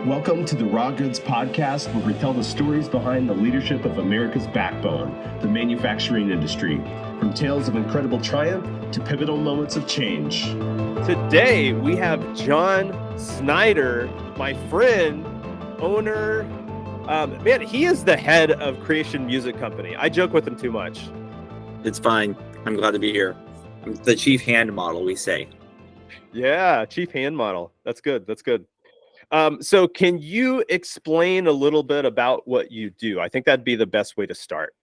Welcome to the Raw Goods Podcast, where we tell the stories behind the leadership of America's backbone, the manufacturing industry, from tales of incredible triumph to pivotal moments of change. Today, we have John Snyder, my friend, owner. Man, he is the head of Creation Music Company. I joke with him too much. It's fine. I'm glad to be here. I'm the chief hand model, we say. Yeah, chief hand model. That's good. That's good. So can you explain a little bit about what you do? I think that'd be the best way to start.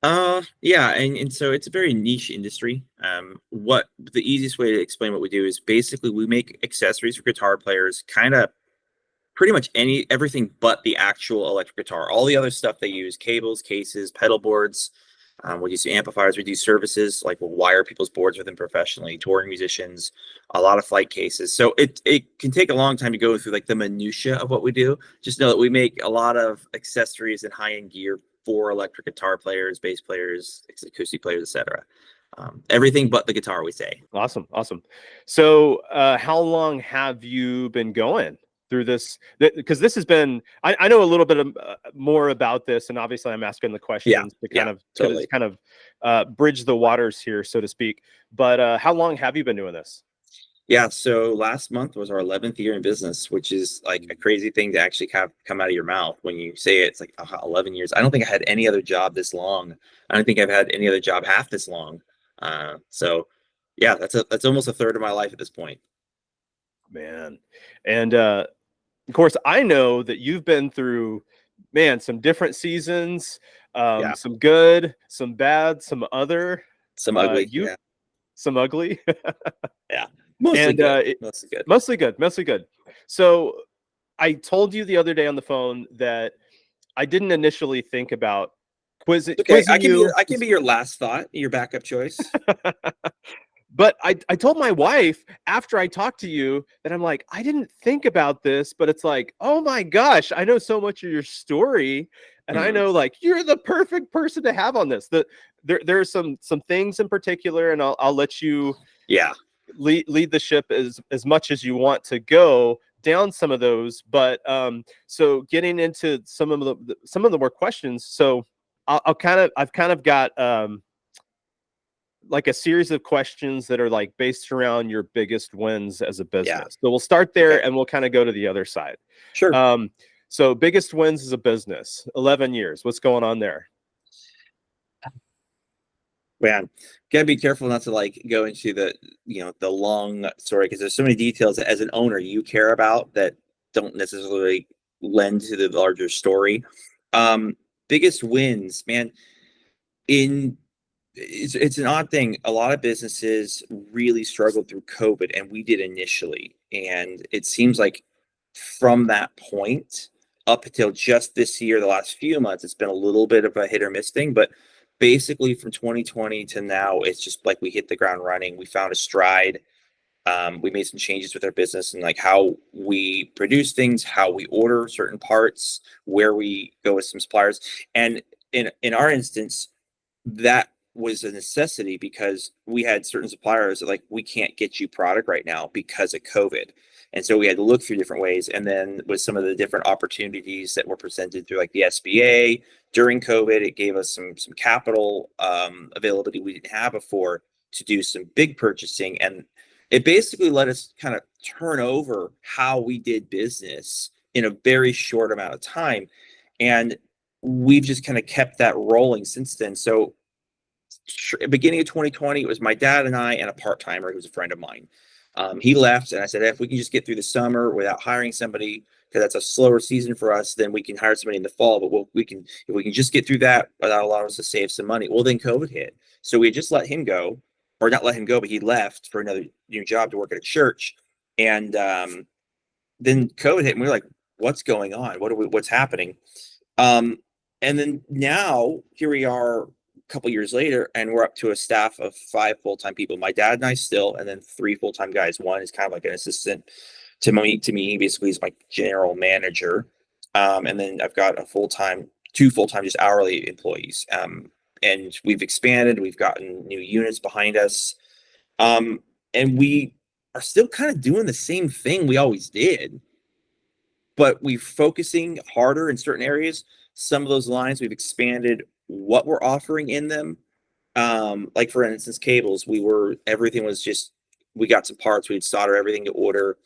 Yeah, and so it's a very niche industry. What the easiest way to explain what we do is basically we make accessories for guitar players, kind of pretty much everything but the actual electric guitar. All the other stuff they use, cables, cases, pedal boards. We do amplifiers, we do services, like we'll wire people's boards with them professionally, touring musicians, a lot of flight cases. So it can take a long time to go through like the minutia of what we do. Just know that we make a lot of accessories and high-end gear for electric guitar players, bass players, acoustic players, etc. Everything but the guitar, we say. Awesome. So how long have you been going through this? Because this has been, I know a little bit more about this, and obviously I'm asking the questions to kind of bridge the waters here, so to speak. But how long have you been doing this? Yeah, so last month was our 11th year in business, which is like a crazy thing to actually come out of your mouth when you say it. It's like 11 years. I don't think I had any other job this long. I don't think I've had any other job half this long. So yeah, that's almost a third of my life at this point. Man. And of course, I know that you've been through, man, some different seasons, some good, some bad, some other. Some ugly. Some ugly. Yeah. Mostly good. Mostly good. So I told you the other day on the phone that I didn't initially think about quizzing you. I can be your last thought, your backup choice. But I told my wife after I talked to you that I'm like, I didn't think about this, but it's like, oh my gosh, I know so much of your story. And I know like you're the perfect person to have on this. There are some things in particular, and I'll let you lead the ship as much as you want to go down some of those. But so getting into some of the more questions. So I've kind of got like a series of questions that are like based around your biggest wins as a business. Yeah. So we'll start there and we'll kind of go to the other side. Sure. So biggest wins as a business, 11 years. What's going on there? Man, gotta be careful not to like go into the long story, because there's so many details that as an owner you care about that don't necessarily lend to the larger story. Biggest wins, man. It's an odd thing. A lot of businesses really struggled through COVID, and we did initially. And it seems like from that point up until just this year, the last few months, it's been a little bit of a hit or miss thing. But basically from 2020 to now, it's just like we hit the ground running. We found a stride. We made some changes with our business and like how we produce things, how we order certain parts, where we go with some suppliers. And in our instance, that was a necessity because we had certain suppliers that like, we can't get you product right now because of COVID. And so we had to look through different ways. And then with some of the different opportunities that were presented through like the SBA during COVID, it gave us some capital availability we didn't have before to do some big purchasing. And it basically let us kind of turn over how we did business in a very short amount of time. And we've just kind of kept that rolling since then. So beginning of 2020, it was my dad and I and a part-timer who was a friend of mine. He left, and I said, if we can just get through the summer without hiring somebody, because that's a slower season for us, then we can hire somebody in the fall. But if we can just get through that, that'll allow us to save some money. Well, then COVID hit, so we just let him go, or not let him go, but he left for another new job to work at a church. And then COVID hit, and we were like, what's going on? What's happening? And then now here we are, couple years later, and we're up to a staff of 5 full-time people, my dad and I still, and then 3 full-time guys. One is kind of like an assistant to me basically is my general manager, and then I've got 2 full-time just hourly employees, and we've expanded, we've gotten new units behind us, and we are still kind of doing the same thing we always did. but we're focusing harder in certain areas. Some of those lines we've expanded what we're offering in them. Like for instance, cables, everything was just, we got some parts, we'd solder everything to order.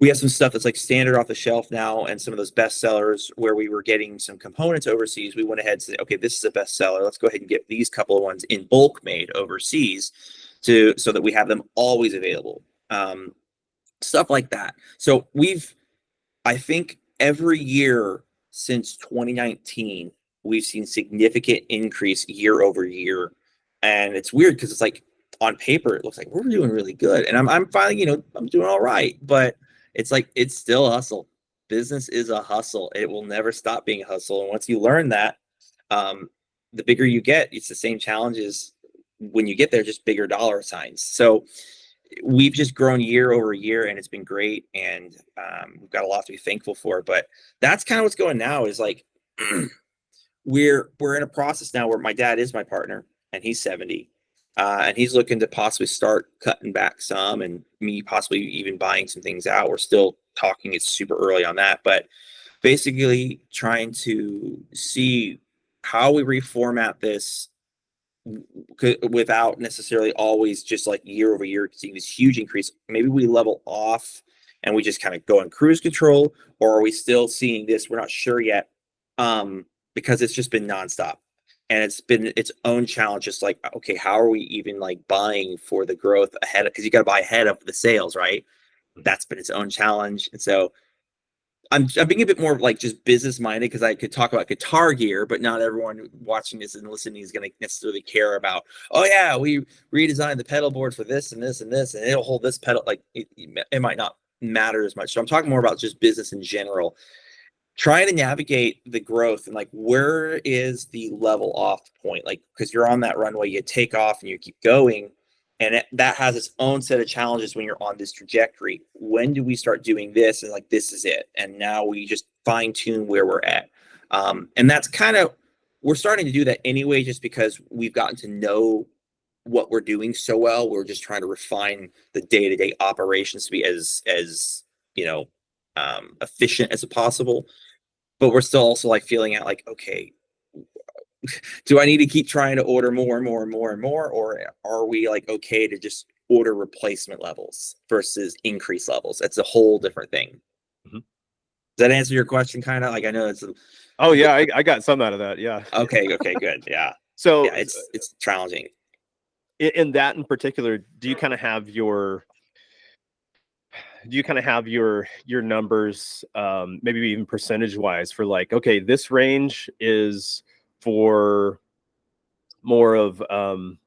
We have some stuff that's like standard off the shelf now, and some of those best sellers where we were getting some components overseas, we went ahead and said, okay, this is a best seller. Let's go ahead and get these couple of ones in bulk made overseas so that we have them always available. Stuff like that. So I think every year since 2019, we've seen significant increase year over year. And it's weird because it's like on paper, it looks like we're doing really good. And I'm finally, I'm doing all right. But it's like, it's still a hustle. Business is a hustle. It will never stop being a hustle. And once you learn that, the bigger you get, it's the same challenges when you get there, just bigger dollar signs. So we've just grown year over year, and it's been great. And we've got a lot to be thankful for. But that's kind of what's going now is like, we're in a process now where my dad is my partner, and he's 70. And he's looking to possibly start cutting back some, and me possibly even buying some things out. We're still talking. It's super early on that, but basically trying to see how we reformat this without necessarily always just like year over year seeing this huge increase. Maybe we level off and we just kind of go in cruise control, or are we still seeing this? We're not sure yet, because it's just been nonstop. And it's been its own challenge. Just like, okay, how are we even like buying for the growth ahead? Because you got to buy ahead of the sales, right? That's been its own challenge. And so I'm being a bit more like just business minded, because I could talk about guitar gear, but not everyone watching this and listening is going to necessarily care about, oh yeah, we redesigned the pedal board for this and this and this, and it'll hold this pedal. Like it might not matter as much. So I'm talking more about just business in general, trying to navigate the growth and like, where is the level off point? Like, because you're on that runway, you take off and you keep going, and that has its own set of challenges when you're on this trajectory. When do we start doing this? And like, this is it. And now we just fine tune where we're at. And that's kind of, we're starting to do that anyway, just because we've gotten to know what we're doing so well. We're just trying to refine the day-to-day operations to be as efficient as possible. But we're still also like feeling out like, okay, do I need to keep trying to order more and more and more and more, or are we like okay to just order replacement levels versus increase levels? That's a whole different thing. Mm-hmm. Does that answer your question? Kind of like, I know it's oh yeah, I got some out of that. Yeah. Okay, good. Yeah. So yeah, it's challenging. In that in particular, do you kind of have your numbers, maybe even percentage wise, for like, okay, this range is for more of well,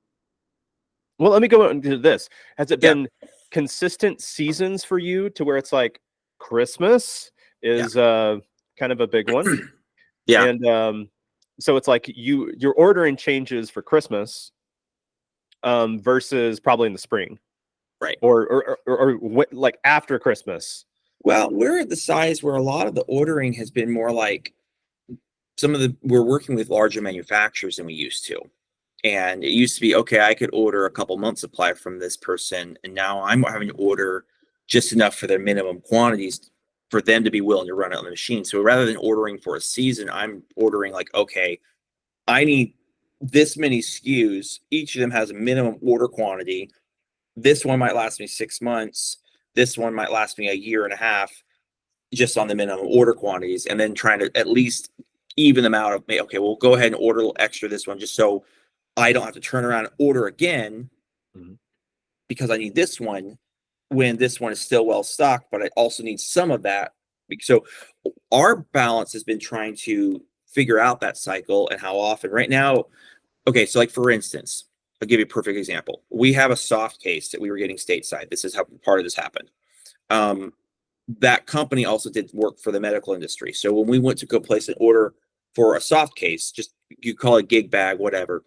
let me go into this. Has it been consistent seasons for you to where it's like Christmas is kind of a big one? Yeah. And so it's like your ordering changes for Christmas versus probably in the spring. Right. Or like after Christmas. Well, we're at the size where a lot of the ordering has been more like we're working with larger manufacturers than we used to. And it used to be, okay, I could order a couple months supply from this person, and now I'm having to order just enough for their minimum quantities for them to be willing to run it on the machine. So rather than ordering for a season, I'm ordering like, okay, I need this many SKUs. Each of them has a minimum order quantity. This one might last me 6 months. This one might last me a year and a half, just on the minimum order quantities, and then trying to at least even them out of, okay, we'll go ahead and order a little extra this one just so I don't have to turn around and order again, because I need this one when this one is still well stocked, but I also need some of that. So our balance has been trying to figure out that cycle and how often. Right now, okay, so like for instance, I'll give you a perfect example. We have a soft case that we were getting stateside. This is how part of this happened. That company also did work for the medical industry. So when we went to go place an order for a soft case, just you call it gig bag, whatever,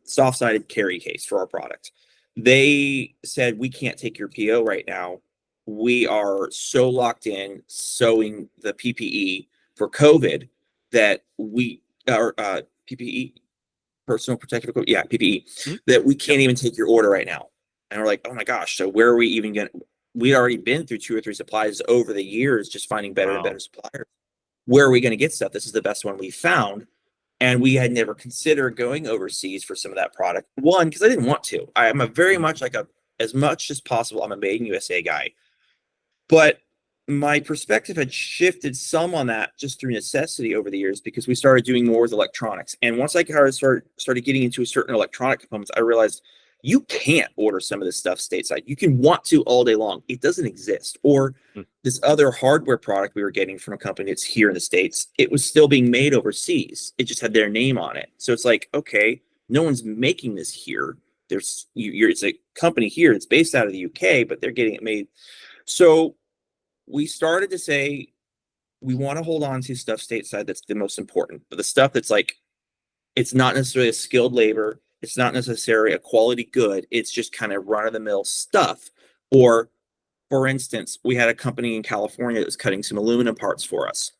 soft-sided carry case for our product, they said, we can't take your PO right now. We are so locked in sewing the PPE for COVID that we are PPE, personal protective equipment, PPE, that we can't even take your order right now. And we're like, oh my gosh, so where are we even going to, we'd already been through 2 or 3 suppliers over the years, just finding better and Wow. better suppliers. Where are we going to get stuff? This is the best one we found. And we had never considered going overseas for some of that product. One, because I didn't want to. I'm a very much like as much as possible, I'm a made in USA guy. But my perspective had shifted some on that just through necessity over the years, because we started doing more with electronics. And once I started getting into certain electronic components, I realized you can't order some of this stuff stateside. You can want to all day long. It doesn't exist. Or this other hardware product we were getting from a company that's here in the States, it was still being made overseas. It just had their name on it. So it's like, okay, no one's making this here. It's a company here. It's based out of the UK, but they're getting it made. So we started to say, we want to hold on to stuff stateside that's the most important. But the stuff that's like, it's not necessarily a skilled labor, it's not necessarily a quality good, it's just kind of run-of-the-mill stuff. Or, for instance, we had a company in California that was cutting some aluminum parts for us.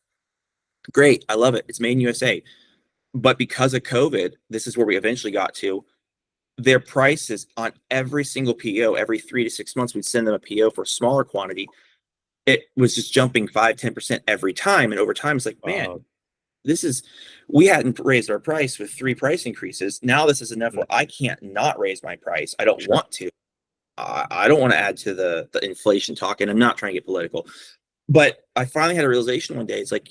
Great, I love it. It's made in USA. But because of COVID, this is where we eventually got to. Their prices on every single PO, every 3 to 6 months, we'd send them a PO for a smaller quantity. It was just jumping 5-10% every time. And over time, it's like, man, we hadn't raised our price with 3 price increases. Now this is enough where I can't not raise my price. I don't want to. I don't want to add to the inflation talk, and I'm not trying to get political. But I finally had a realization one day. It's like,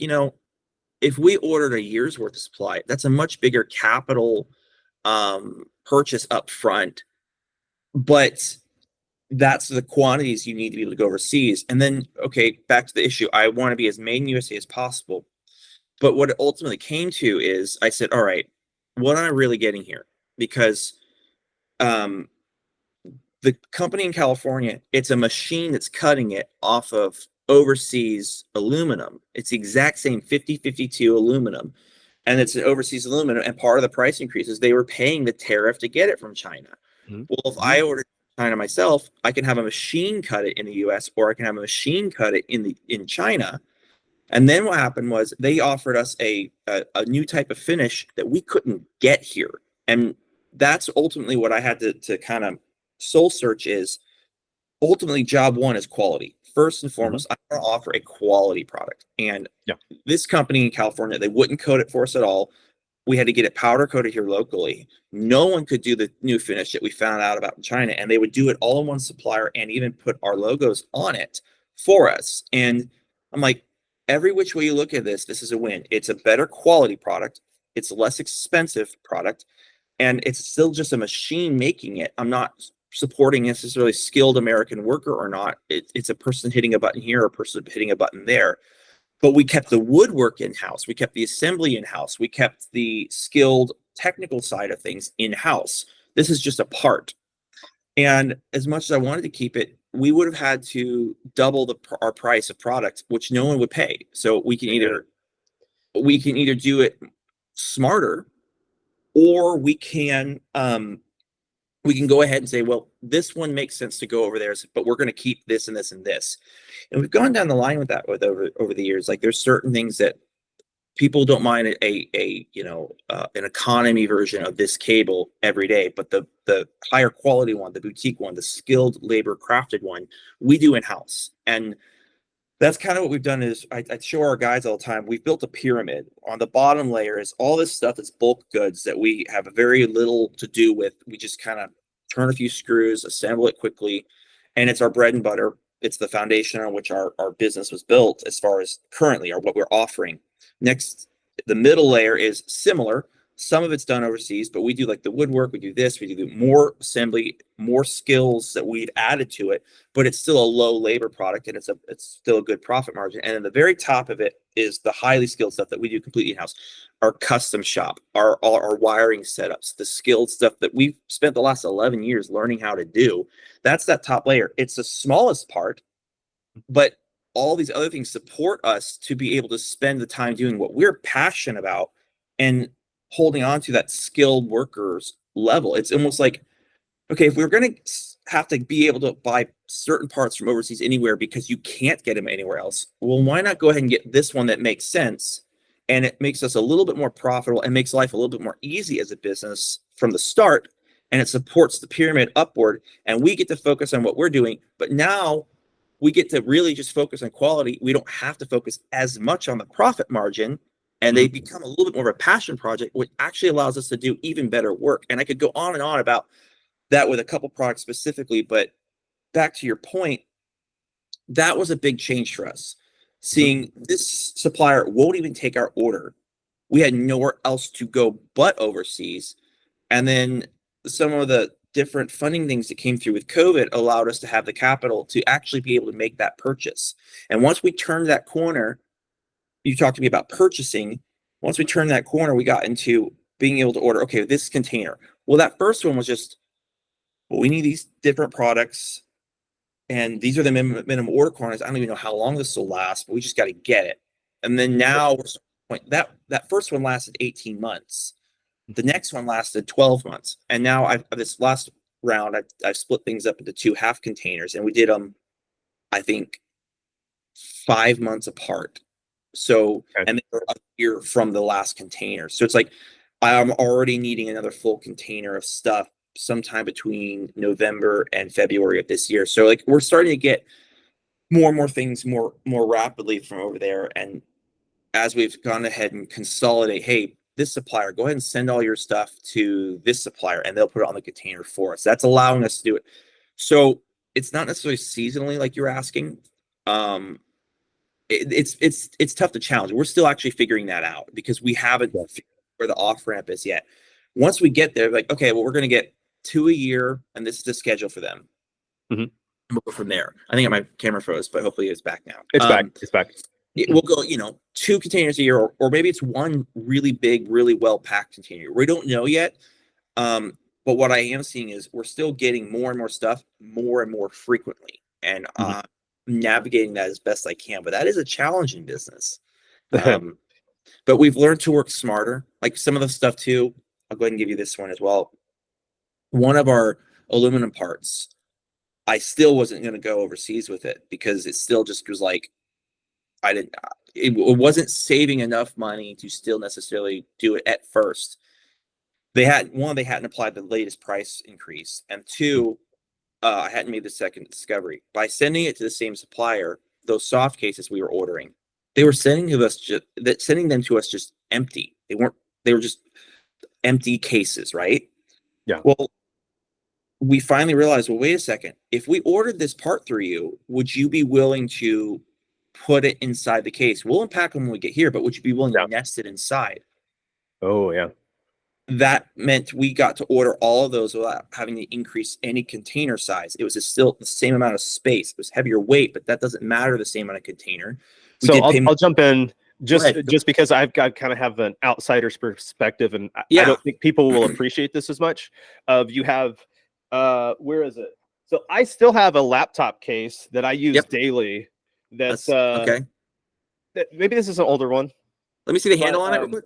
if we ordered a year's worth of supply, that's a much bigger capital purchase up front. But that's the quantities you need to be able to go overseas. And then, okay, back to the issue. I want to be as made in USA as possible. But what it ultimately came to is I said, all right, what am I really getting here? Because the company in California, it's a machine that's cutting it off of overseas aluminum. It's the exact same 5052 aluminum. And it's an overseas aluminum. And part of the price increases, they were paying the tariff to get it from China. Well, if I ordered China myself, I can have a machine cut it in the US, or I can have a machine cut it in China. And then what happened was they offered us a new type of finish that we couldn't get here. And that's ultimately what I had to kind of soul search is ultimately job one is quality. First and foremost, I want to offer a quality product. And this company in California, they wouldn't coat it for us at all. We had to get it powder coated here locally. No one could do the new finish that we found out about in China. And they would do it all in one supplier and even put our logos on it for us. And I'm like, every which way you look at this, this is a win. It's a better quality product. It's a less expensive product. And it's still just a machine making it. I'm not supporting necessarily skilled American worker or not. It's a person hitting a button here, or a person hitting a button there. But we kept the woodwork in-house. We kept the assembly in-house. We kept the skilled technical side of things in-house. This is just a part. And as much as I wanted to keep it, we would have had to double our price of product, which no one would pay. So we can either do it smarter, or we can go ahead and say, well, this one makes sense to go over there, but we're going to keep this and this and this. And we've gone down the line with that over the years. Like, there's certain things that people don't mind an economy version of this cable every day, but the higher quality one, the boutique one, the skilled labor crafted one, we do in-house. And that's kind of what we've done. Is I show our guys all the time, we've built a pyramid. On the bottom layer is all this stuff that's bulk goods that we have very little to do with. We just kind of turn a few screws, assemble it quickly, and it's our bread and butter. It's the foundation on which our business was built as far as currently, or what we're offering. Next, the middle layer is similar. Some of it's done overseas, but we do like the woodwork, we do this, we do more assembly, more skills that we've added to it, but it's still a low labor product, and it's still a good profit margin. And then the very top of it is the highly skilled stuff that we do completely in-house. Our custom shop, our wiring setups, the skilled stuff that we've spent the last 11 years learning how to do. That's that top layer. It's the smallest part, but all these other things support us to be able to spend the time doing what we're passionate about and holding on to that skilled workers level. It's almost like, okay, if we're going to have to be able to buy certain parts from overseas anywhere because you can't get them anywhere else, well, why not go ahead and get this one that makes sense? And it makes us a little bit more profitable and makes life a little bit more easy as a business from the start. And it supports the pyramid upward, and we get to focus on what we're doing. But now we get to really just focus on quality. We don't have to focus as much on the profit margin, and they become a little bit more of a passion project, which actually allows us to do even better work. And I could go on and on about that with a couple products specifically, but back to your point, that was a big change for us. Seeing this supplier won't even take our order. We had nowhere else to go but overseas. And then some of the different funding things that came through with COVID allowed us to have the capital to actually be able to make that purchase. And once we turned that corner, you talked to me about purchasing. Once we turned that corner, we got into being able to order, okay, this container. Well, that first one was just, well, we need these different products, and these are the minimum order quantities. I don't even know how long this will last, but we just got to get it. And then now that first one lasted 18 months. The next one lasted 12 months. And now this last round, I've split things up into 2 half containers, and we did them, I think, 5 months apart. So, and they were a year from the last container. So it's like, I'm already needing another full container of stuff sometime between November and February of this year. So like, we're starting to get more and more things more rapidly from over there. And as we've gone ahead and consolidate, hey, this supplier, go ahead and send all your stuff to this supplier, and they'll put it on the container for us. That's allowing us to do it. So it's not necessarily seasonally like you're asking. It's tough to challenge. We're still actually figuring that out because we haven't figured where the off ramp is yet. Once we get there, like, okay, well, we're going to get 2 a year, and this is the schedule for them. And we'll go from there. I think my camera froze, but hopefully it's back now. It's back. It's back. We'll go, 2 containers a year, or maybe it's one really big, really well-packed container. We don't know yet. But what I am seeing is we're still getting more and more stuff more and more frequently, and navigating that as best I can. But that is a challenging business. But we've learned to work smarter. Like some of the stuff too, I'll go ahead and give you this one as well. One of our aluminum parts, I still wasn't going to go overseas with it because it still just was like, it wasn't saving enough money to still necessarily do it at first. They hadn't applied the latest price increase, and 2, I hadn't made the second discovery. By sending it to the same supplier, those soft cases we were ordering, they were sending them to us just empty. They were just empty cases, right? Yeah. Well, we finally realized, well, wait a second. If we ordered this part through you, would you be willing to put it inside the case? We'll unpack them when we get here, but would you be willing to nest it inside? Oh, yeah. That meant we got to order all of those without having to increase any container size. It was still the same amount of space. It was heavier weight, but that doesn't matter the same amount of container. So I'll jump in just because I've got kind of have an outsider's perspective, and I don't think people will appreciate this as much. You have, where is it? So I still have a laptop case that I use daily. That's okay. Maybe this is an older one. Let me see the handle on it real quick.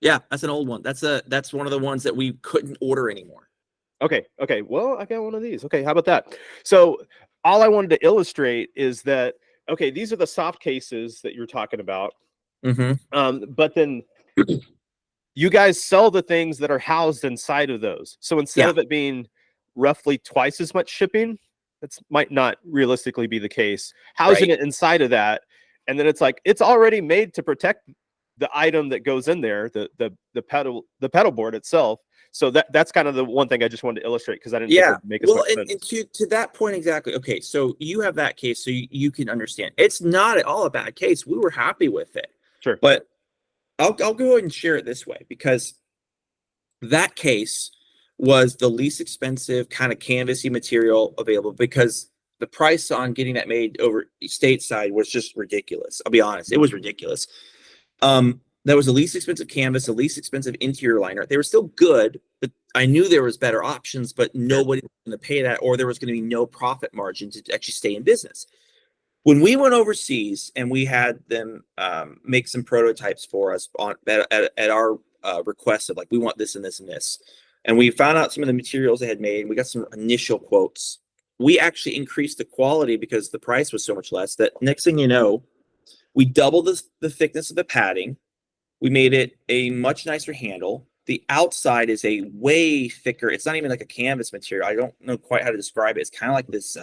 Yeah, that's an old one. That's one of the ones that we couldn't order anymore. Okay. Well, I got one of these. Okay, how about that? So all I wanted to illustrate is that, okay, these are the soft cases that you're talking about. But then you guys sell the things that are housed inside of those. So instead of it being roughly twice as much shipping, that might not realistically be the case. Housing it inside of that, and then it's like it's already made to protect the item that goes in there, the pedal board itself. So that's kind of the one thing I just wanted to illustrate because I didn't think it would make as much sense. And to that point exactly. Okay, so you have that case, so you can understand it's not at all a bad case. We were happy with it. Sure, but I'll go ahead and share it this way because that case was the least expensive kind of canvasy material available because the price on getting that made over stateside was just ridiculous. I'll be honest, it was ridiculous. That was the least expensive canvas, the least expensive interior liner. They were still good, but I knew there was better options, but nobody was going to pay that, or there was going to be no profit margin to actually stay in business. When we went overseas and we had them make some prototypes for us at our request of like, we want this and this and this, and we found out some of the materials they had made, we got some initial quotes. We actually increased the quality because the price was so much less that next thing you know, we doubled the thickness of the padding. We made it a much nicer handle. The outside is a way thicker. It's not even like a canvas material. I don't know quite how to describe it. It's kind of like this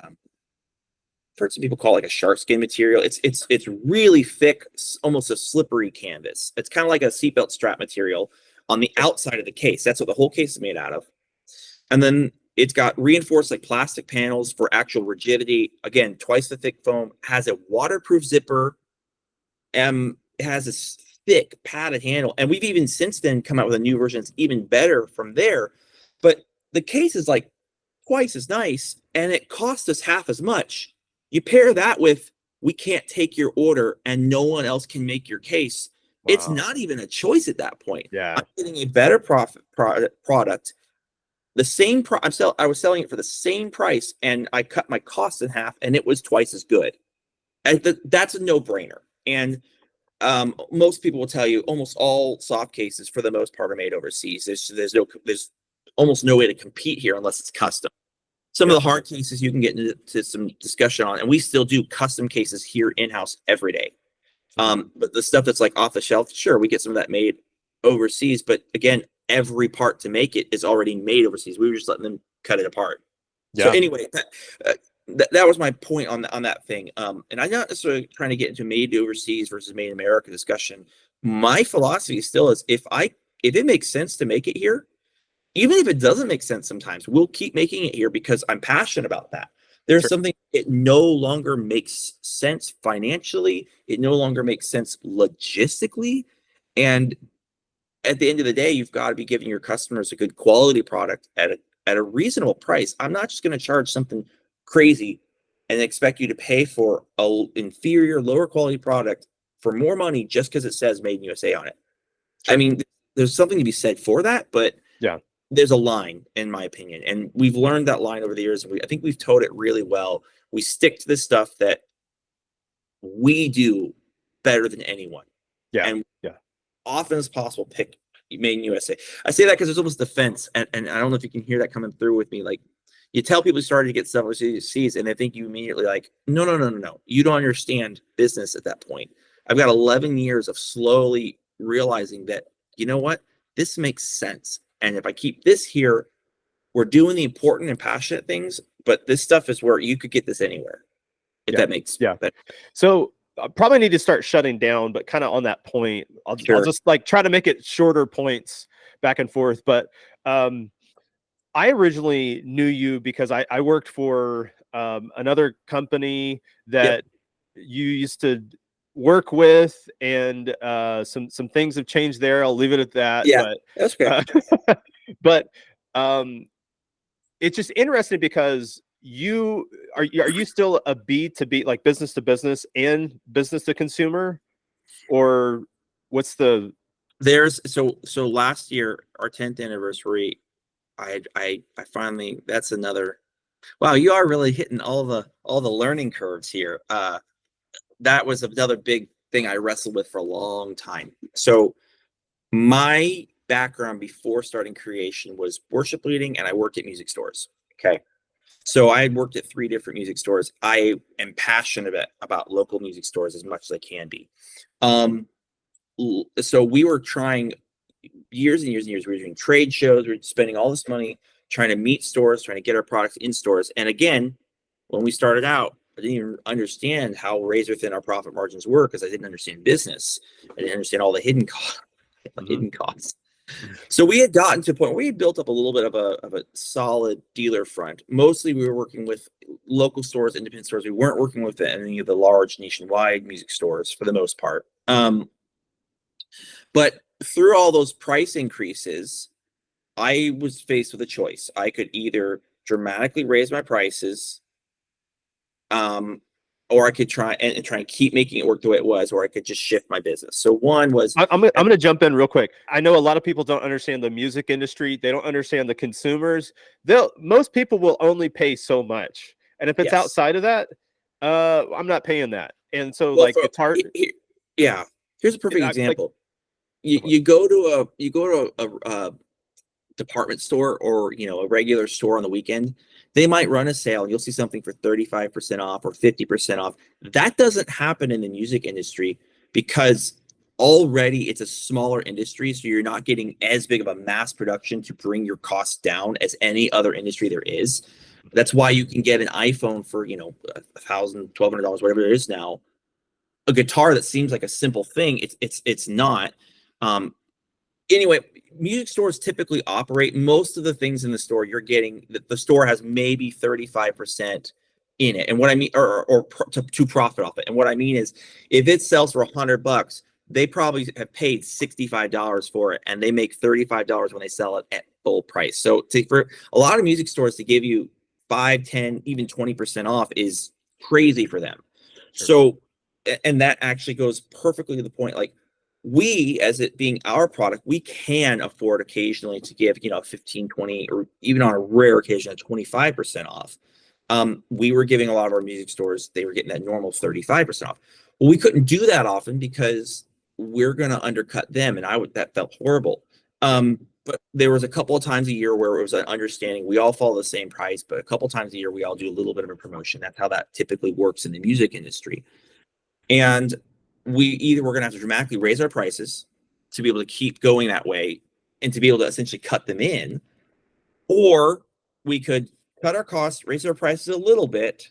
heard some people call it like a shark skin material. It's really thick, almost a slippery canvas. It's kind of like a seatbelt strap material on the outside of the case. That's what the whole case is made out of. And then it's got reinforced like plastic panels for actual rigidity. Again, twice the thick foam, has a waterproof zipper, it has this thick padded handle. And we've even since then come out with a new version that's even better from there. But the case is like twice as nice, and it costs us half as much. You pair that with, we can't take your order and no one else can make your case. Wow. It's not even a choice at that point. Yeah. I'm getting a better product. The same I was selling it for the same price, and I cut my costs in half, and it was twice as good. And that's a no-brainer. And most people will tell you almost all soft cases, for the most part, are made overseas. There's almost no way to compete here unless it's custom. Some of the hard cases you can get into some discussion on, and we still do custom cases here in-house every day. But the stuff that's like off the shelf, sure, we get some of that made overseas, but again, every part to make it is already made overseas. We were just letting them cut it apart. Yeah. So anyway, that was my point on that thing. And I'm not necessarily trying to get into made overseas versus made in America discussion. My philosophy still is, if it makes sense to make it here, even if it doesn't make sense sometimes, we'll keep making it here because I'm passionate about that. There's something, it no longer makes sense financially. It no longer makes sense logistically. And at the end of the day, you've got to be giving your customers a good quality product at a reasonable price. I'm not just going to charge something crazy and expect you to pay for a inferior, lower quality product for more money just because it says made in USA on it. Sure. I mean, there's something to be said for that, but yeah, there's a line, in my opinion, and we've learned that line over the years. I think we've towed it really well. We stick to the stuff that we do better than anyone. Yeah, and often as possible, pick made in USA. I say that because there's almost defense, and I don't know if you can hear that coming through with me. Like, you tell people you started to get stuff overseas, and they think you immediately like, no. You don't understand business at that point. I've got 11 years of slowly realizing that, you know what, this makes sense. And if I keep this here, we're doing the important and passionate things, but this stuff is where you could get this anywhere. If that makes sense. So I probably need to start shutting down, but kind of on that point, I'll just like try to make it shorter points back and forth. But I originally knew you because I worked for another company that you used to work with, and some things have changed there. I'll leave it at that. Yeah, but, that's good. But it's just interesting because are you still a B2B, like business to business and business to consumer, or what's the? So last year, our 10th anniversary, I finally, that's another. Wow, you are really hitting all the learning curves here. That was another big thing I wrestled with for a long time. So my background before starting creation was worship leading, and I worked at music stores. Okay. So I had worked at 3 different music stores. I am passionate about local music stores as much as I can be. So we were trying years and years and years. We were doing trade shows. We were spending all this money trying to meet stores, trying to get our products in stores. And again, when we started out, I didn't even understand how razor thin our profit margins were because I didn't understand business. I didn't understand all the hidden costs. So we had gotten to a point where we had built up a little bit of a solid dealer front. Mostly we were working with local stores, independent stores. We weren't working with any of the large nationwide music stores for the most part. But through all those price increases, I was faced with a choice. I could either dramatically raise my prices, or I could try and keep making it work the way it was, or I could just shift my business. So one was, I'm going to jump in real quick. I know a lot of people don't understand the music industry. They don't understand the consumers. Most people will only pay so much. And if it's outside of that, I'm not paying that. And so it's hard. Here's a perfect example. You go to a department store, or a regular store on the weekend. They might run a sale and you'll see something for 35% off or 50% off. That doesn't happen in the music industry because already it's a smaller industry. So you're not getting as big of a mass production to bring your costs down as any other industry there is. That's why you can get an iPhone for, $1,000, $1,200, whatever it is now. A guitar that seems like a simple thing, it's not. Anyway, music stores typically operate, most of the things in the store you're getting, the store has maybe 35% in it. And what I mean, or to profit off it. And what I mean is, if it sells for $100, they probably have paid $65 for it, and they make $35 when they sell it at full price. So for a lot of music stores to give you 5, 10, even 20% off is crazy for them. Sure. So, and that actually goes perfectly to the point. Like, we, as it being our product, we can afford occasionally to give 15, 20, or even on a rare occasion 25% off. We were giving a lot of our music stores, they were getting that normal 35% off. Well, we couldn't do that often because we're going to undercut them, and that felt horrible. But there was a couple of times a year where it was an understanding, we all follow the same price, but a couple of times a year we all do a little bit of a promotion. That's how that typically works in the music industry. And we're going to have to dramatically raise our prices to be able to keep going that way and to be able to essentially cut them in, or we could cut our costs, raise our prices a little bit,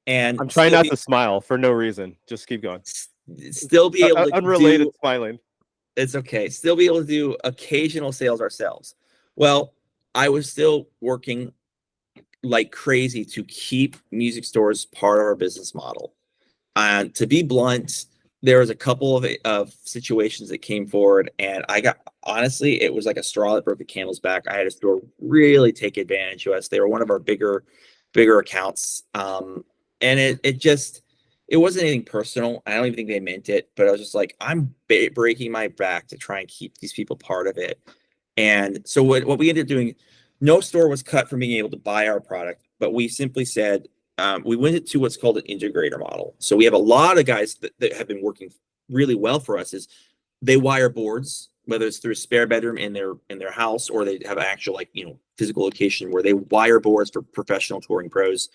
and I'm trying not to smile for no reason. Just keep going. Still be able to unrelated smiling. It's okay. Still be able to do occasional sales ourselves. Well, I was still working like crazy to keep music stores part of our business model. And to be blunt, there was a couple of situations that came forward, and honestly, it was like a straw that broke the camel's back. I had a store really take advantage of us. They were one of our bigger accounts. And it wasn't anything personal. I don't even think they meant it, but I was just like, I'm breaking my back to try and keep these people part of it. And so what we ended up doing, no store was cut from being able to buy our product, but we simply said, we went to what's called an integrator model. So we have a lot of guys that have been working really well for us. Is they wire boards, whether it's through a spare bedroom in their house, or they have an actual physical location where they wire boards for professional touring pros.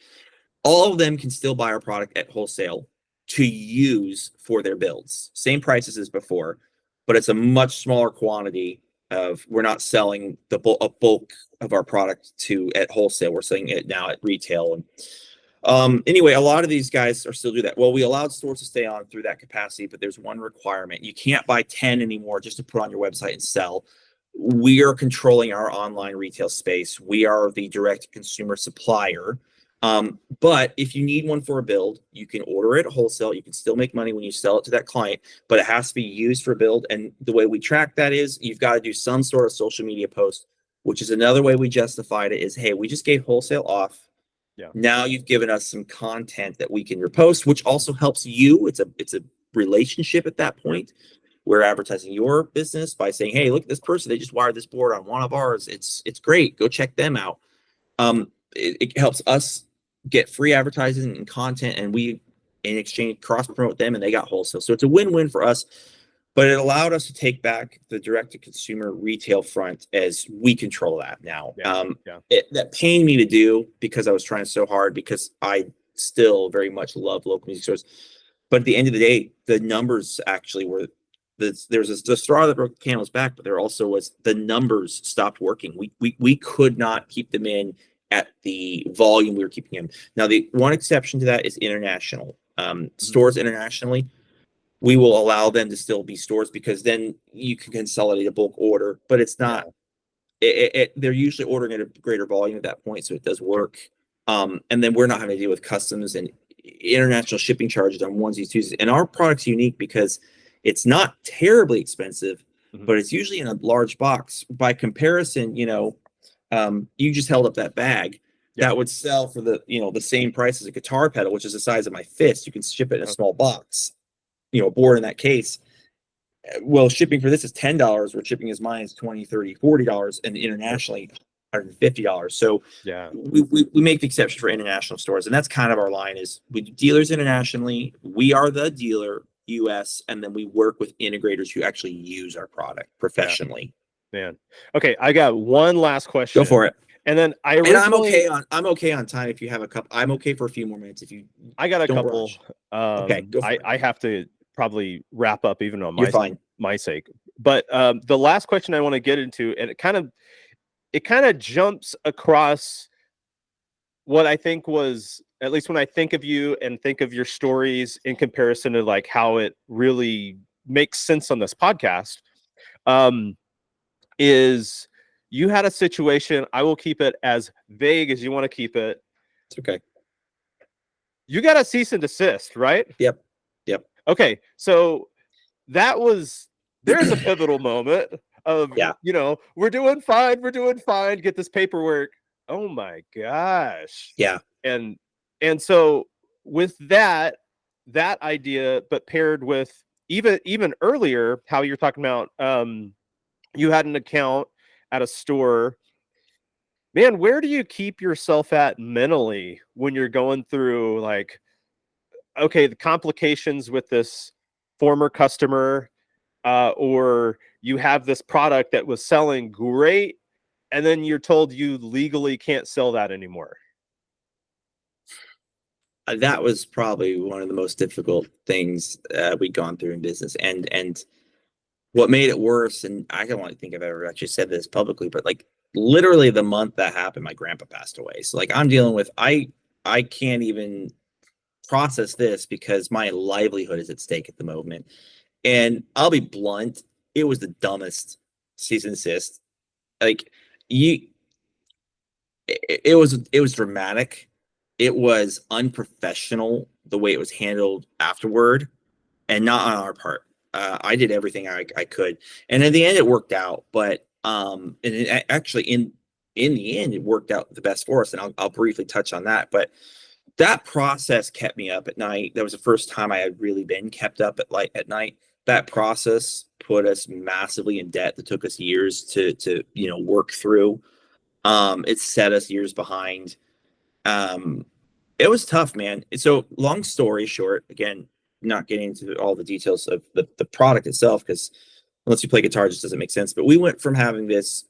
All of them can still buy our product at wholesale to use for their builds. Same prices as before, but it's a much smaller quantity we're not selling a bulk of our product at wholesale. We're selling it now at retail. And anyway, a lot of these guys are still do that. Well, we allowed stores to stay on through that capacity, but there's one requirement. You can't buy 10 anymore just to put on your website and sell. We are controlling our online retail space. We are the direct consumer supplier. But if you need one for a build, you can order it wholesale. You can still make money when you sell it to that client, but it has to be used for build. And the way we track that is you've got to do some sort of social media post, which is another way we justified it is, hey, we just gave wholesale off. Yeah. Now you've given us some content that we can repost, which also helps you. It's a relationship at that point. We're advertising your business by saying, hey, look at this person. They just wired this board on one of ours. It's great. Go check them out. It helps us get free advertising and content, and we in exchange cross promote them, and they got wholesale. So it's a win-win for us, but it allowed us to take back the direct to consumer retail front as we control that now. That pained me to do because I was trying so hard, because I still very much love local music stores. But at the end of the day, the numbers actually were there's the straw that broke the camel's back, but there also was the numbers stopped working. We could not keep them in at the volume we were keeping them. Now, the one exception to that is international. Stores internationally, we will allow them to still be stores, because then you can consolidate a bulk order, but it's not, they're usually ordering at a greater volume at that point, so it does work. And then we're not having to deal with customs and international shipping charges on onesies, twosies. And our product's unique because it's not terribly expensive, but it's usually in a large box. By comparison, you just held up that bag that would sell for the same price as a guitar pedal, which is the size of my fist. You can ship it in a small box, a board in that case. Well, shipping for this is $10, where shipping as mine is $20, $30, $40, and internationally $150. So we make the exception for international stores, and that's kind of our line is we do dealers internationally. We are the dealer US, and then we work with integrators who actually use our product professionally. Man. Okay, I got one last question. Go for it. And then I'm okay on time if you have a couple. I'm okay for a few more minutes if you. I got a couple. Okay, go for it. I have to probably wrap up even on my sake. But the last question I want to get into, and it kind of jumps across what I think was, at least when I think of you and think of your stories in comparison to like how it really makes sense on this podcast, is you had a situation. I will keep it as vague as you want to keep it. It's okay. You got a cease and desist, right? Yep. Okay, so there's a pivotal moment of, Yeah. we're doing fine, get this paperwork. Oh my gosh. Yeah. And so with that idea, but paired with even earlier, how you're talking about, you had an account at a store. Man, where do you keep yourself at mentally when you're going through, like, okay, the complications with this former customer, or you have this product that was selling great, and then you're told you legally can't sell that anymore? That was probably one of the most difficult things we'd gone through in business, and what made it worse, and I don't want to think I've ever actually said this publicly, but like literally the month that happened, my grandpa passed away. So like I'm dealing with, I can't even process this because my livelihood is at stake at the moment. And I'll be blunt, it was the dumbest cease and desist. Like you, it was dramatic. It was unprofessional the way it was handled afterward, and not on our part. I did everything I could, and in the end, it worked out. But and actually, in the end, it worked out the best for us. And I'll briefly touch on that. But that process kept me up at night. That was the first time I had really been kept up at night. That process put us massively in debt that took us years to work through. It set us years behind. It was tough, man. So long story short, again, not getting into all the details of the product itself, because unless you play guitar, it just doesn't make sense. But we went from having this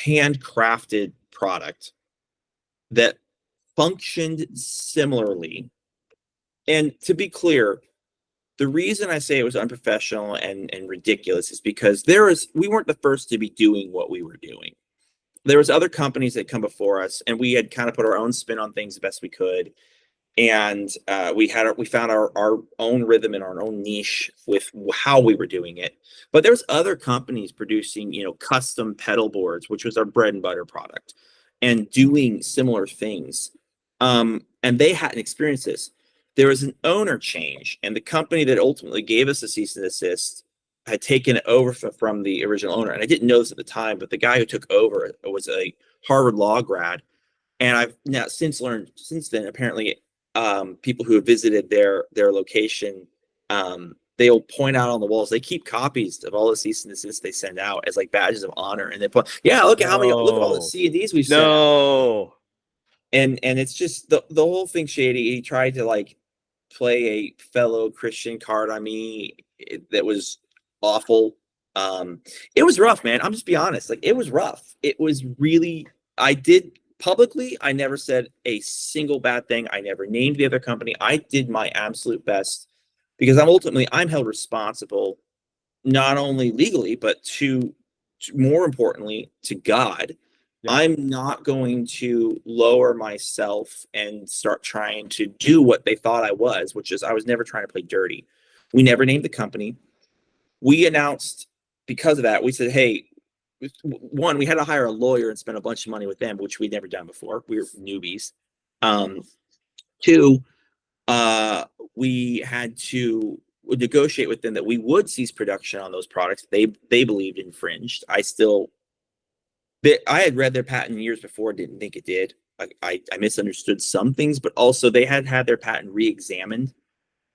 handcrafted product that functioned similarly. And to be clear, the reason I say it was unprofessional and ridiculous is because we weren't the first to be doing what we were doing. There was other companies that come before us, and we had kind of put our own spin on things the best we could. And we found our own rhythm and our own niche with how we were doing it. But there was other companies producing, custom pedal boards, which was our bread and butter product, and doing similar things. And they hadn't experienced this. There was an owner change, and the company that ultimately gave us a cease and desist had taken it over from the original owner. And I didn't know this at the time, but the guy who took over was a Harvard Law grad. And I've now since then, apparently, people who have visited their location, they'll point out on the walls, they keep copies of all the cease and desist they send out as like badges of honor. And they put, look at look at all the C&Ds we've sent out. And it's just the whole thing shady. He tried to like play a fellow Christian card on me that was awful. It was rough, man. I'm just be honest. Like, it was rough. It was really, I did publicly, I never said a single bad thing. I never named the other company. I did my absolute best because I'm held responsible, not only legally, but to more importantly, to God. Yeah. I'm not going to lower myself and start trying to do what they thought I was, which is I was never trying to play dirty. We never named the company. We announced, because of that, we said, hey, one, we had to hire a lawyer and spend a bunch of money with them, which we'd never done before. We were newbies. Two, we had to negotiate with them that we would cease production on those products they believed infringed. I had read their patent years before, didn't think it did. I misunderstood some things, but also they had their patent re-examined.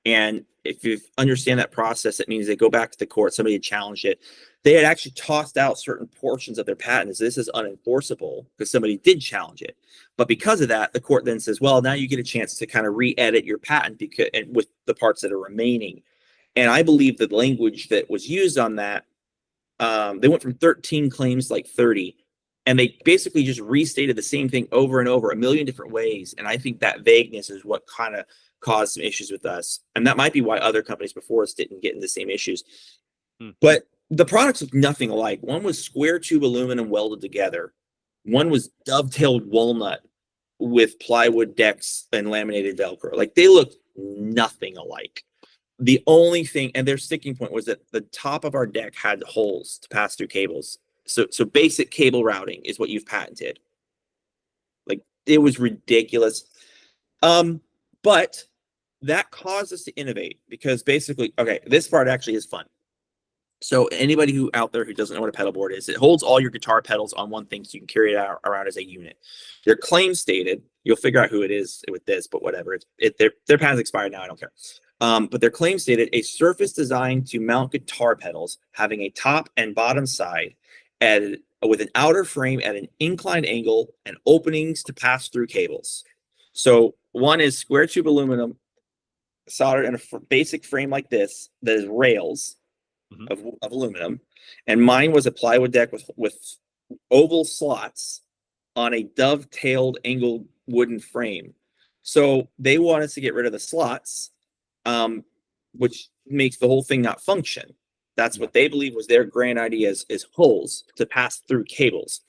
And if you understand that process, it means they go back to the court, somebody had challenged it. They had actually tossed out certain portions of their patent as this is unenforceable because somebody did challenge it. But because of that, the court then says, well, now you get a chance to kind of re-edit your patent with the parts that are remaining. And I believe that the language that was used on that, they went from 13 claims to like 30. And they basically just restated the same thing over and over a million different ways. And I think that vagueness is what kind of caused some issues with us. And that might be why other companies before us didn't get in the same issues. But the products look nothing alike. One was square tube aluminum welded together. One was dovetailed walnut with plywood decks and laminated Velcro. Like they looked nothing alike. The only thing, and their sticking point was that the top of our deck had holes to pass through cables. So basic cable routing is what you've patented. Like it was ridiculous. But that caused us to innovate because basically, okay, this part actually is fun. So anybody who out there who doesn't know what a pedal board is, it holds all your guitar pedals on one thing so you can carry it out around as a unit. Their claim stated, you'll figure out who it is with this, but whatever. Their patent's expired now, I don't care. But their claim stated a surface designed to mount guitar pedals having a top and bottom side with an outer frame at an inclined angle and openings to pass through cables. So one is square tube aluminum soldered in a basic frame like this that is rails of aluminum, and mine was a plywood deck with oval slots on a dovetailed angled wooden frame. So they want us to get rid of the slots, which makes the whole thing not function. That's what they believe was their grand idea is holes to pass through cables.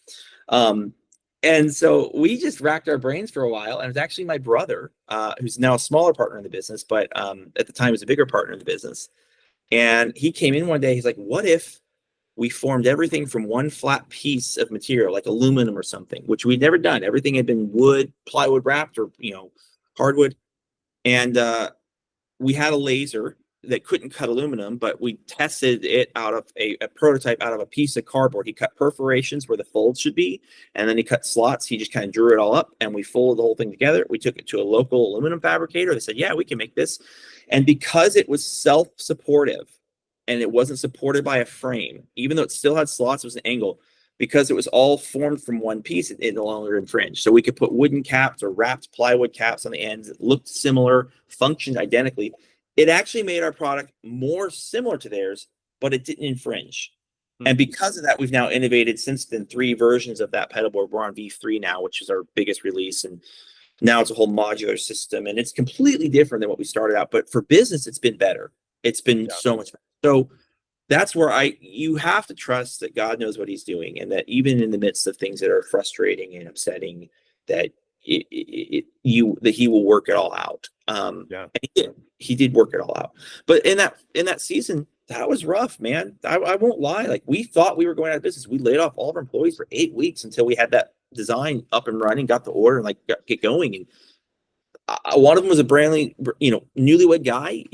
And so we just racked our brains for a while, and it was actually my brother, who's now a smaller partner in the business, but at the time was a bigger partner in the business. And he came in one day, he's like, what if we formed everything from one flat piece of material, like aluminum or something, which we'd never done. Everything had been wood, plywood wrapped, or, hardwood. And we had a laser that couldn't cut aluminum, but we tested it out of a prototype out of a piece of cardboard. He cut perforations where the folds should be, and then he cut slots. He just kind of drew it all up, and we folded the whole thing together. We took it to a local aluminum fabricator. They said, yeah, we can make this. And because it was self-supportive and it wasn't supported by a frame, even though it still had slots, it was an angle, because it was all formed from one piece, it no longer infringed. So we could put wooden caps or wrapped plywood caps on the ends that looked similar, functioned identically. It actually made our product more similar to theirs, but it didn't infringe. Mm-hmm. And because of that, we've now innovated since then 3 versions of that pedal board. We're on V3 now, which is our biggest release. And now it's a whole modular system, and it's completely different than what we started out. But for business, it's been better. It's been so much better. So that's where you have to trust that God knows what he's doing, and that even in the midst of things that are frustrating and upsetting, that he will work it all out. And he did work it all out. But in that season, that was rough, man. I won't lie. Like, we thought we were going out of business. We laid off all of our employees for 8 weeks until we had that design up and running, got the order, and get going. And one of them was a brand new, newlywed guy.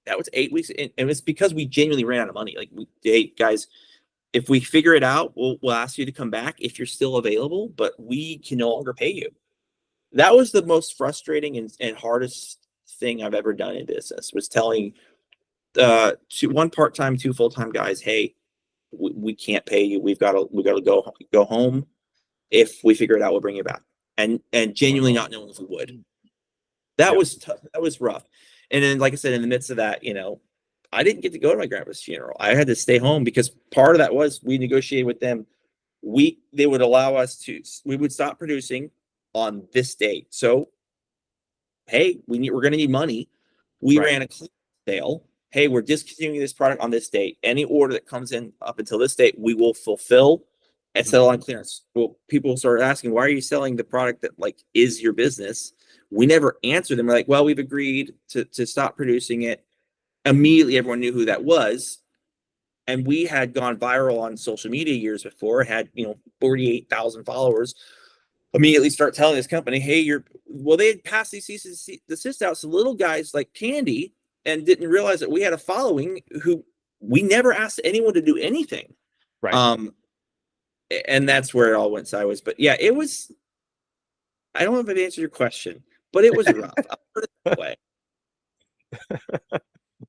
That was 8 weeks, and it's because we genuinely ran out of money. Like, hey guys, if we figure it out, we'll ask you to come back if you're still available, but we can no longer pay you. That was the frustrating and hardest thing I've ever done in business, was telling one part-time, 2 full-time guys, hey, we can't pay you. We got to go home. If we figure it out, we'll bring you back. And genuinely not knowing if we would. That was tough. That was rough. And then, like I said, in the midst of that, I didn't get to go to my grandpa's funeral. I had to stay home because part of that was we negotiated with them. They would allow us we would stop producing on this date. So, hey, we're going to need money. We ran a clearance sale. Hey, we're discontinuing this product on this date. Any order that comes in up until this date, we will fulfill and sell on clearance. Well, people started asking, why are you selling the product that is your business? We never answered them. We're like, well, we've agreed to stop producing it. Immediately, everyone knew who that was. And we had gone viral on social media years before, had 48,000 followers. Immediately start telling this company, hey, they had passed these cease and desist out to little guys like Candy, and didn't realize that we had a following who we never asked anyone to do anything. Right. And that's where it all went sideways. But yeah, it was, I don't know if I've answered your question, but it was rough. I'll put it that way.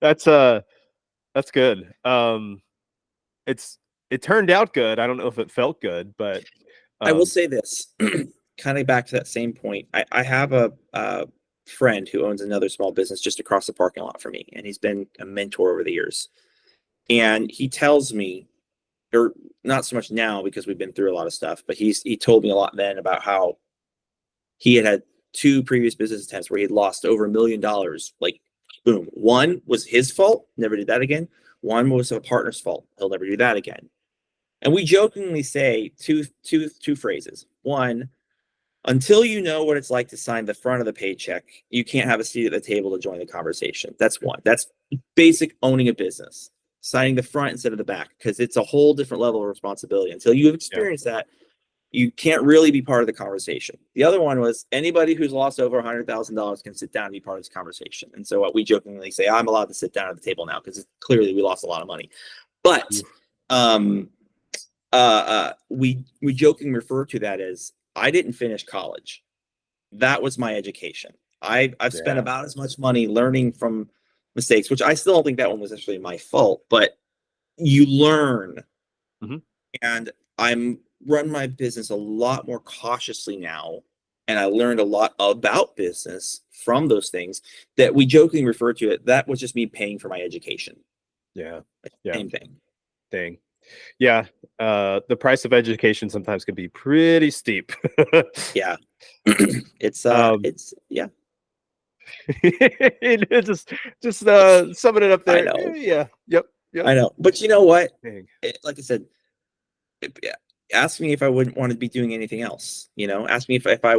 That's good. It turned out good. I don't know if it felt good, but I will say this, kind of back to that same point. I have a friend who owns another small business just across the parking lot from me, and he's been a mentor over the years. And he tells me, or not so much now because we've been through a lot of stuff, but he told me a lot then about how he had 2 previous business attempts where he had lost over $1 million. Like, boom. One was his fault, never did that again. One was a partner's fault, he'll never do that again. And we jokingly say two phrases. One, Until you know what it's like to sign the front of the paycheck, you can't have a seat at the table to join the conversation. That's one. That's basic owning a business. Signing the front instead of the back, because it's a whole different level of responsibility. Until you have experienced that, you can't really be part of the conversation. The other one was anybody who's lost over $100,000 can sit down and be part of this conversation. And so what we jokingly say, I'm allowed to sit down at the table now because clearly we lost a lot of money. But we jokingly refer to that as I didn't finish college. That was my education. I've spent about as much money learning from mistakes, which I still don't think that one was necessarily my fault, but you learn. And I'm run my business a lot more cautiously now. And I learned a lot about business from those things that we jokingly refer to it. That was just me paying for my education. Same thing. Dang. Yeah. The price of education sometimes can be pretty steep. Yeah. It's yeah. just summing it up there. I know. Yeah. Yep. I know. But you know what? Dang. Like I said, ask me if I wouldn't want to be doing anything else. Ask me if I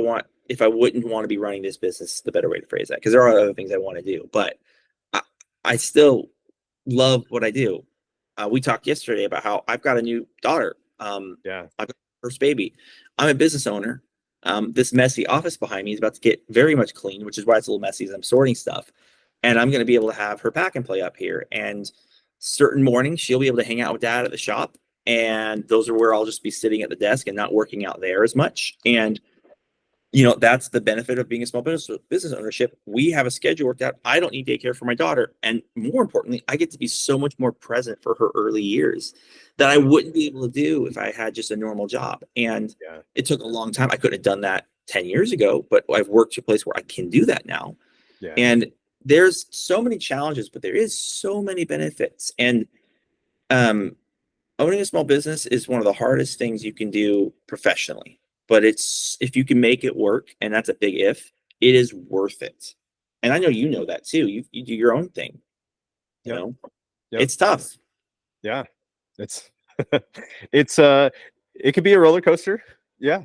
wouldn't want to be running this business, the better way to phrase that, because there are other things I want to do, but I still love what I do. We talked yesterday about how I've got a new daughter. I've got my first baby. I'm a business owner. This messy office behind me is about to get very much clean, which is why it's a little messy as I'm sorting stuff. And I'm going to be able to have her pack and play up here. And certain mornings, she'll be able to hang out with dad at the shop. And those are where I'll just be sitting at the desk and not working out there as much. And, that's the benefit of being a small business ownership. We have a schedule worked out. I don't need daycare for my daughter. And more importantly, I get to be so much more present for her early years that I wouldn't be able to do if I had just a normal job. And it took a long time. I couldn't have done that 10 years ago, but I've worked to a place where I can do that now. And there's so many challenges, but there is so many benefits. And owning a small business is one of the hardest things you can do professionally. But if you can make it work, and that's a big if, it is worth it. And I know you know that too. You do your own thing. It's tough. Yeah, it's it could be a roller coaster. Yeah.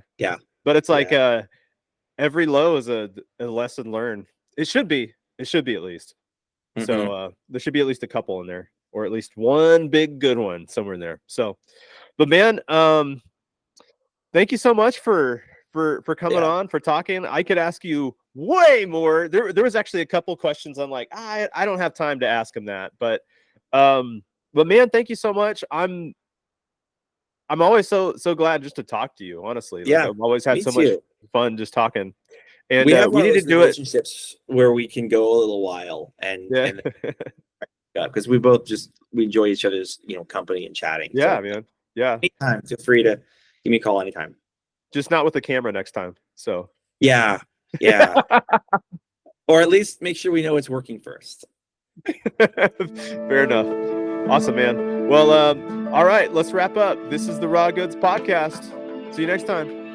But it's like every low is a lesson learned. It should be at least. So there should be at least a couple in there, or at least one big good one somewhere in there. So, but man, thank you so much for coming on, for talking. I could ask you way more. There was actually a couple questions I'm like, I don't have time to ask him that, but man, thank you so much. I'm always so glad just to talk to you, honestly. I've always had so much fun just talking. And we have we need to do relationships where we can go a little while and because we enjoy each other's company and chatting. Man. Anytime, feel free to give me a call anytime. Just not with the camera next time. So yeah. Or at least make sure we know it's working first. Fair enough. Awesome, man. Well, all right, let's wrap up. This is the Raw Goods Podcast. See you next time.